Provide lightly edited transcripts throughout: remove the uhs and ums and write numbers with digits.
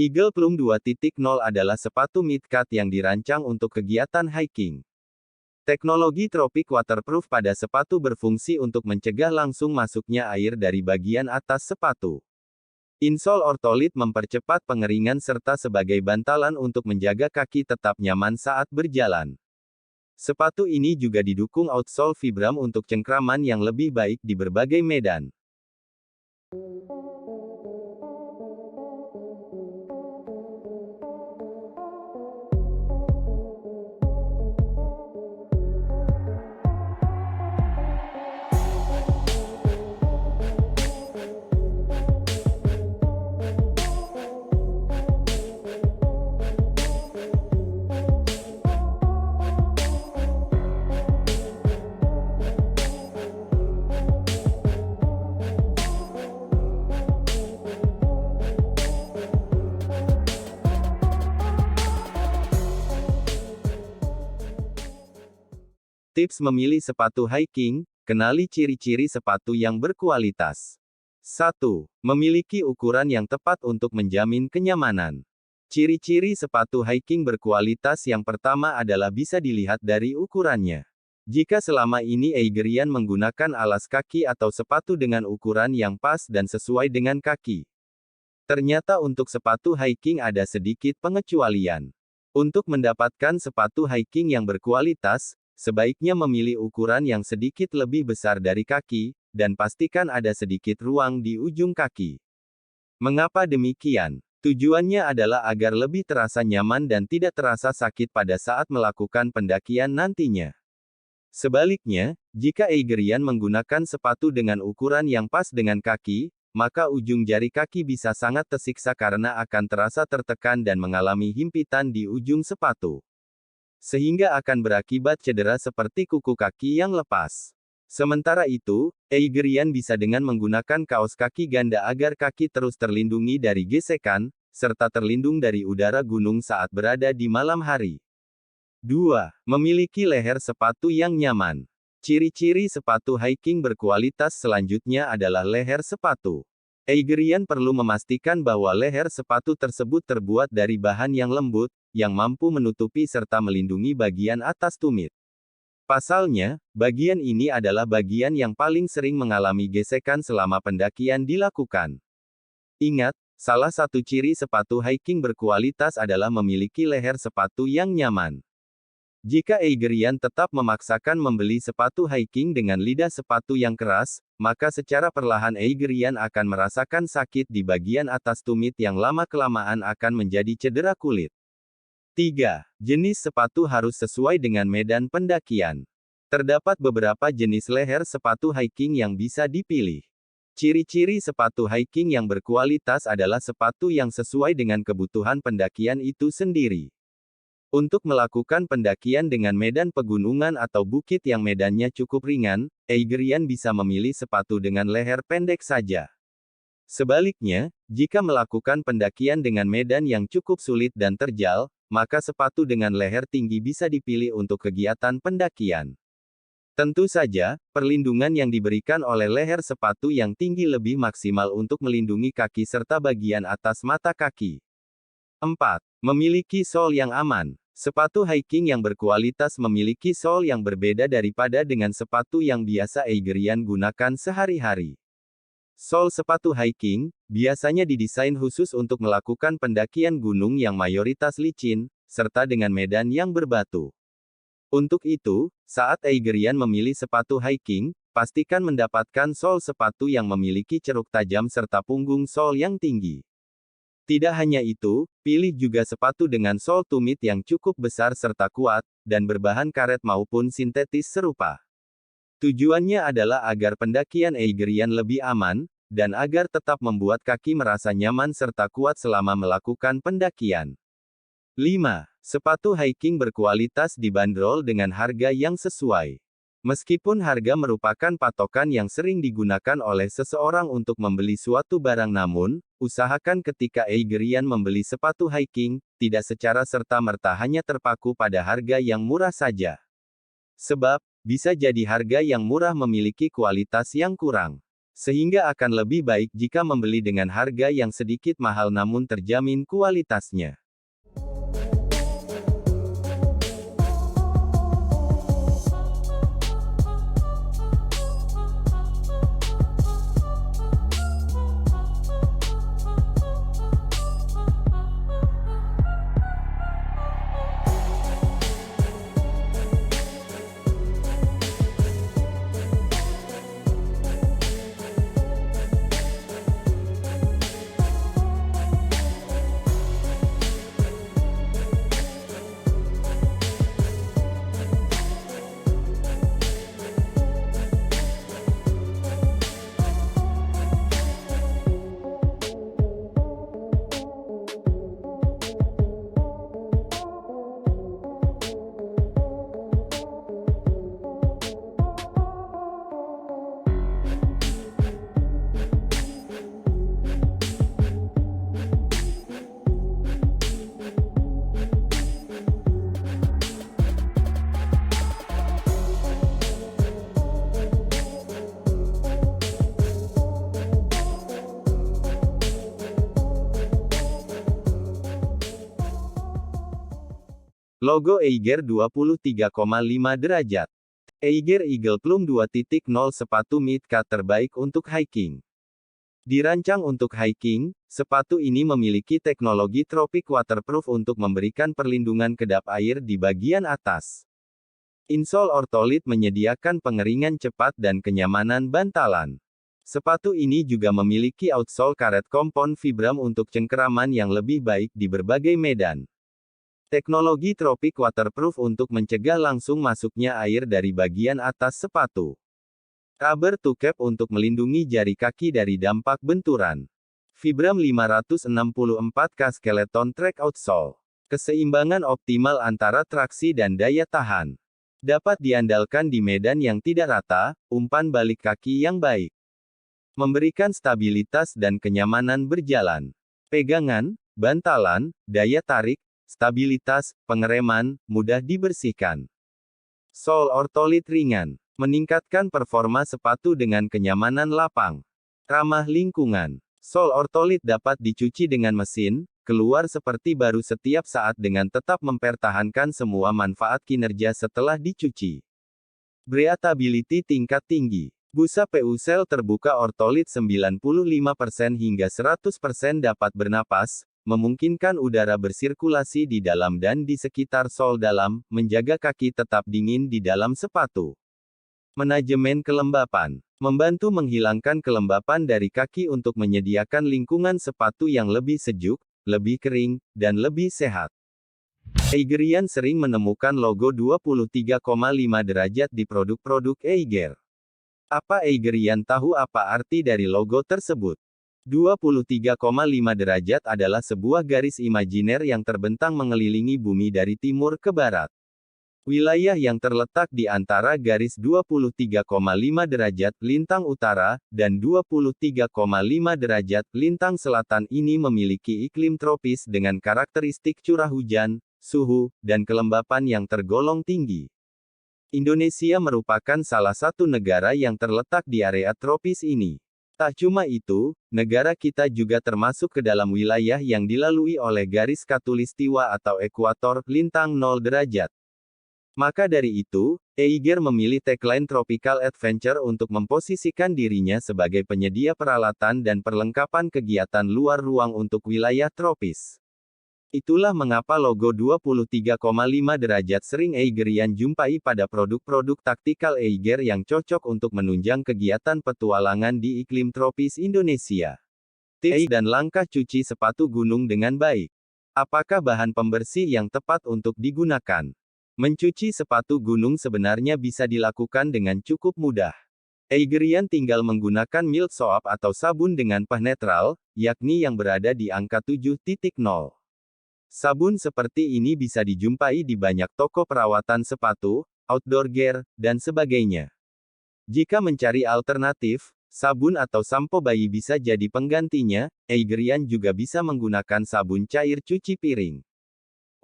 Eagle Plum 2.0 adalah sepatu mid-cut yang dirancang untuk kegiatan hiking. Teknologi Tropic Waterproof pada sepatu berfungsi untuk mencegah langsung masuknya air dari bagian atas sepatu. Insole ortolit mempercepat pengeringan serta sebagai bantalan untuk menjaga kaki tetap nyaman saat berjalan. Sepatu ini juga didukung outsole Vibram untuk cengkraman yang lebih baik di berbagai medan. Tips memilih sepatu hiking, kenali ciri-ciri sepatu yang berkualitas. 1. Memiliki ukuran yang tepat untuk menjamin kenyamanan. Ciri-ciri sepatu hiking berkualitas yang pertama adalah bisa dilihat dari ukurannya. Jika selama ini Eigerian menggunakan alas kaki atau sepatu dengan ukuran yang pas dan sesuai dengan kaki, ternyata untuk sepatu hiking ada sedikit pengecualian. Untuk mendapatkan sepatu hiking yang berkualitas, sebaiknya memilih ukuran yang sedikit lebih besar dari kaki, dan pastikan ada sedikit ruang di ujung kaki. Mengapa demikian? Tujuannya adalah agar lebih terasa nyaman dan tidak terasa sakit pada saat melakukan pendakian nantinya. Sebaliknya, jika Eigerian menggunakan sepatu dengan ukuran yang pas dengan kaki, maka ujung jari kaki bisa sangat tersiksa karena akan terasa tertekan dan mengalami himpitan di ujung sepatu, sehingga akan berakibat cedera seperti kuku kaki yang lepas. Sementara itu, Eigerian bisa dengan menggunakan kaos kaki ganda agar kaki terus terlindungi dari gesekan, serta terlindung dari udara gunung saat berada di malam hari. 2. Memiliki leher sepatu yang nyaman. Ciri-ciri sepatu hiking berkualitas selanjutnya adalah leher sepatu. Eigerian perlu memastikan bahwa leher sepatu tersebut terbuat dari bahan yang lembut, yang mampu menutupi serta melindungi bagian atas tumit. Pasalnya, bagian ini adalah bagian yang paling sering mengalami gesekan selama pendakian dilakukan. Ingat, salah satu ciri sepatu hiking berkualitas adalah memiliki leher sepatu yang nyaman. Jika Eigerian tetap memaksakan membeli sepatu hiking dengan lidah sepatu yang keras, maka secara perlahan Eigerian akan merasakan sakit di bagian atas tumit yang lama-kelamaan akan menjadi cedera kulit. 3. Jenis sepatu harus sesuai dengan medan pendakian. Terdapat beberapa jenis leher sepatu hiking yang bisa dipilih. Ciri-ciri sepatu hiking yang berkualitas adalah sepatu yang sesuai dengan kebutuhan pendakian itu sendiri. Untuk melakukan pendakian dengan medan pegunungan atau bukit yang medannya cukup ringan, Eigerian bisa memilih sepatu dengan leher pendek saja. Sebaliknya, jika melakukan pendakian dengan medan yang cukup sulit dan terjal, maka sepatu dengan leher tinggi bisa dipilih untuk kegiatan pendakian. Tentu saja, perlindungan yang diberikan oleh leher sepatu yang tinggi lebih maksimal untuk melindungi kaki serta bagian atas mata kaki. 4. Memiliki sol yang aman. Sepatu hiking yang berkualitas memiliki sol yang berbeda daripada dengan sepatu yang biasa Eigerian gunakan sehari-hari. Sol sepatu hiking biasanya didesain khusus untuk melakukan pendakian gunung yang mayoritas licin, serta dengan medan yang berbatu. Untuk itu, saat Eigerian memilih sepatu hiking, pastikan mendapatkan sol sepatu yang memiliki ceruk tajam serta punggung sol yang tinggi. Tidak hanya itu, pilih juga sepatu dengan sol tumit yang cukup besar serta kuat, dan berbahan karet maupun sintetis serupa. Tujuannya adalah agar pendakian Eigerian lebih aman, dan agar tetap membuat kaki merasa nyaman serta kuat selama melakukan pendakian. 5. Sepatu hiking berkualitas dibanderol dengan harga yang sesuai. Meskipun harga merupakan patokan yang sering digunakan oleh seseorang untuk membeli suatu barang, namun, usahakan ketika Eigerian membeli sepatu hiking, tidak secara serta-merta hanya terpaku pada harga yang murah saja. Sebab, bisa jadi harga yang murah memiliki kualitas yang kurang. Sehingga akan lebih baik jika membeli dengan harga yang sedikit mahal namun terjamin kualitasnya. Logo Eiger 23,5 derajat. Eiger Eagle Plum 2.0 sepatu mid-cut terbaik untuk hiking. Dirancang untuk hiking, sepatu ini memiliki teknologi Tropic Waterproof untuk memberikan perlindungan kedap air di bagian atas. Insole ortolit menyediakan pengeringan cepat dan kenyamanan bantalan. Sepatu ini juga memiliki outsole karet kompon Vibram untuk cengkeraman yang lebih baik di berbagai medan. Teknologi Tropic Waterproof untuk mencegah langsung masuknya air dari bagian atas sepatu. Rubber toe cap untuk melindungi jari kaki dari dampak benturan. Vibram 564K Skeleton Track Outsole. Keseimbangan optimal antara traksi dan daya tahan. Dapat diandalkan di medan yang tidak rata, umpan balik kaki yang baik. Memberikan stabilitas dan kenyamanan berjalan. Pegangan, bantalan, daya tarik, stabilitas, pengereman, mudah dibersihkan. Sole ortolit ringan. Meningkatkan performa sepatu dengan kenyamanan lapang. Ramah lingkungan. Sole ortolit dapat dicuci dengan mesin, keluar seperti baru setiap saat dengan tetap mempertahankan semua manfaat kinerja setelah dicuci. Breathability tingkat tinggi. Busa PU sel terbuka ortolit 95% hingga 100% dapat bernapas, memungkinkan udara bersirkulasi di dalam dan di sekitar sol dalam, menjaga kaki tetap dingin di dalam sepatu. Manajemen kelembapan. Membantu menghilangkan kelembapan dari kaki untuk menyediakan lingkungan sepatu yang lebih sejuk, lebih kering, dan lebih sehat. Eigerian sering menemukan logo 23,5 derajat di produk-produk Eiger. Apa Eigerian tahu apa arti dari logo tersebut? 23,5 derajat adalah sebuah garis imajiner yang terbentang mengelilingi bumi dari timur ke barat. Wilayah yang terletak di antara garis 23,5 derajat lintang utara, dan 23,5 derajat lintang selatan ini memiliki iklim tropis dengan karakteristik curah hujan, suhu, dan kelembapan yang tergolong tinggi. Indonesia merupakan salah satu negara yang terletak di area tropis ini. Tak cuma itu, negara kita juga termasuk ke dalam wilayah yang dilalui oleh garis khatulistiwa atau ekuator, lintang 0 derajat. Maka dari itu, Eiger memilih tagline Tropical Adventure untuk memposisikan dirinya sebagai penyedia peralatan dan perlengkapan kegiatan luar ruang untuk wilayah tropis. Itulah mengapa logo 23,5 derajat sering Eigerian jumpai pada produk-produk taktikal Eiger yang cocok untuk menunjang kegiatan petualangan di iklim tropis Indonesia. Tips dan langkah cuci sepatu gunung dengan baik. Apakah bahan pembersih yang tepat untuk digunakan? Mencuci sepatu gunung sebenarnya bisa dilakukan dengan cukup mudah. Eigerian tinggal menggunakan mild soap atau sabun dengan pH netral, yakni yang berada di angka 7.0. Sabun seperti ini bisa dijumpai di banyak toko perawatan sepatu, outdoor gear, dan sebagainya. Jika mencari alternatif, sabun atau sampo bayi bisa jadi penggantinya. Eigerian juga bisa menggunakan sabun cair cuci piring.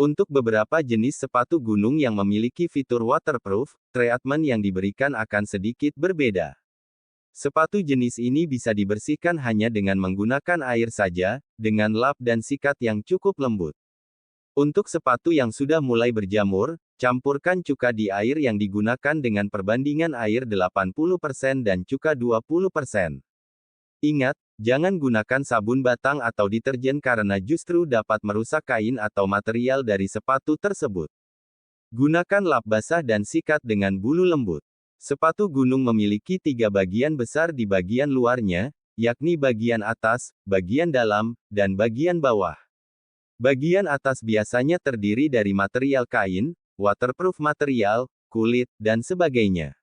Untuk beberapa jenis sepatu gunung yang memiliki fitur waterproof, treatment yang diberikan akan sedikit berbeda. Sepatu jenis ini bisa dibersihkan hanya dengan menggunakan air saja, dengan lap dan sikat yang cukup lembut. Untuk sepatu yang sudah mulai berjamur, campurkan cuka di air yang digunakan dengan perbandingan air 80% dan cuka 20%. Ingat, jangan gunakan sabun batang atau deterjen karena justru dapat merusak kain atau material dari sepatu tersebut. Gunakan lap basah dan sikat dengan bulu lembut. Sepatu gunung memiliki 3 bagian besar di bagian luarnya, yakni bagian atas, bagian dalam, dan bagian bawah. Bagian atas biasanya terdiri dari material kain, waterproof material, kulit, dan sebagainya.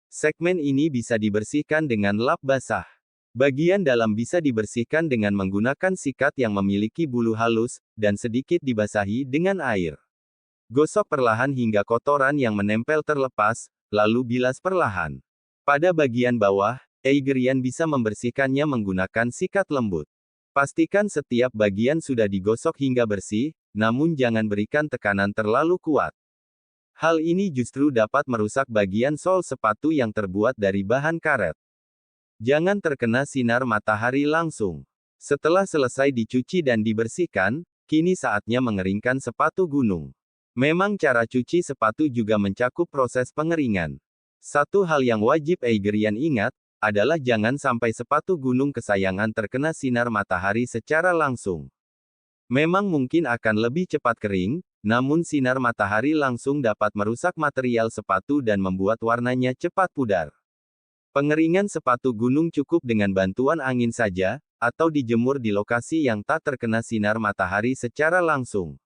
Segmen ini bisa dibersihkan dengan lap basah. Bagian dalam bisa dibersihkan dengan menggunakan sikat yang memiliki bulu halus, dan sedikit dibasahi dengan air. Gosok perlahan hingga kotoran yang menempel terlepas, lalu bilas perlahan. Pada bagian bawah, Aigerian bisa membersihkannya menggunakan sikat lembut. Pastikan setiap bagian sudah digosok hingga bersih, namun jangan berikan tekanan terlalu kuat. Hal ini justru dapat merusak bagian sol sepatu yang terbuat dari bahan karet. Jangan terkena sinar matahari langsung. Setelah selesai dicuci dan dibersihkan, kini saatnya mengeringkan sepatu gunung. Memang cara cuci sepatu juga mencakup proses pengeringan. Satu hal yang wajib Aigerian ingat, adalah jangan sampai sepatu gunung kesayangan terkena sinar matahari secara langsung. Memang mungkin akan lebih cepat kering, namun sinar matahari langsung dapat merusak material sepatu dan membuat warnanya cepat pudar. Pengeringan sepatu gunung cukup dengan bantuan angin saja, atau dijemur di lokasi yang tak terkena sinar matahari secara langsung.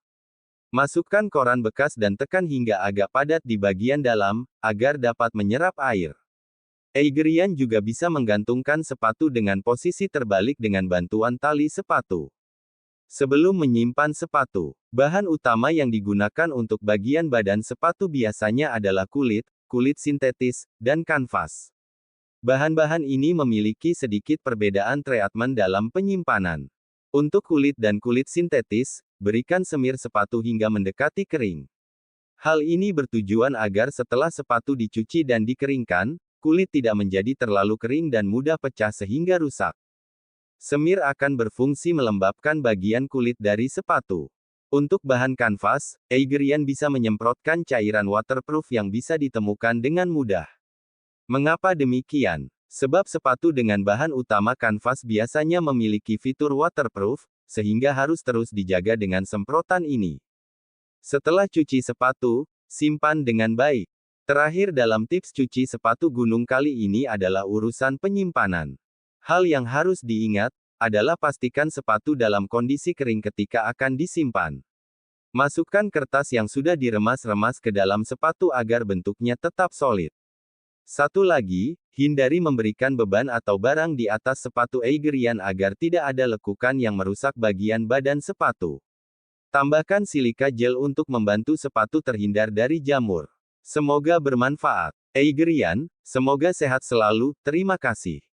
Masukkan koran bekas dan tekan hingga agak padat di bagian dalam, agar dapat menyerap air. Aigerian juga bisa menggantungkan sepatu dengan posisi terbalik dengan bantuan tali sepatu. Sebelum menyimpan sepatu, bahan utama yang digunakan untuk bagian badan sepatu biasanya adalah kulit, kulit sintetis, dan kanvas. Bahan-bahan ini memiliki sedikit perbedaan treatment dalam penyimpanan. Untuk kulit dan kulit sintetis, berikan semir sepatu hingga mendekati kering. Hal ini bertujuan agar setelah sepatu dicuci dan dikeringkan, kulit tidak menjadi terlalu kering dan mudah pecah sehingga rusak. Semir akan berfungsi melembabkan bagian kulit dari sepatu. Untuk bahan kanvas, Aigerian bisa menyemprotkan cairan waterproof yang bisa ditemukan dengan mudah. Mengapa demikian? Sebab sepatu dengan bahan utama kanvas biasanya memiliki fitur waterproof, sehingga harus terus dijaga dengan semprotan ini. Setelah cuci sepatu, simpan dengan baik. Terakhir dalam tips cuci sepatu gunung kali ini adalah urusan penyimpanan. Hal yang harus diingat, adalah pastikan sepatu dalam kondisi kering ketika akan disimpan. Masukkan kertas yang sudah diremas-remas ke dalam sepatu agar bentuknya tetap solid. Satu lagi, hindari memberikan beban atau barang di atas sepatu Aigerian agar tidak ada lekukan yang merusak bagian badan sepatu. Tambahkan silika gel untuk membantu sepatu terhindar dari jamur. Semoga bermanfaat. Aigerian, semoga sehat selalu, terima kasih.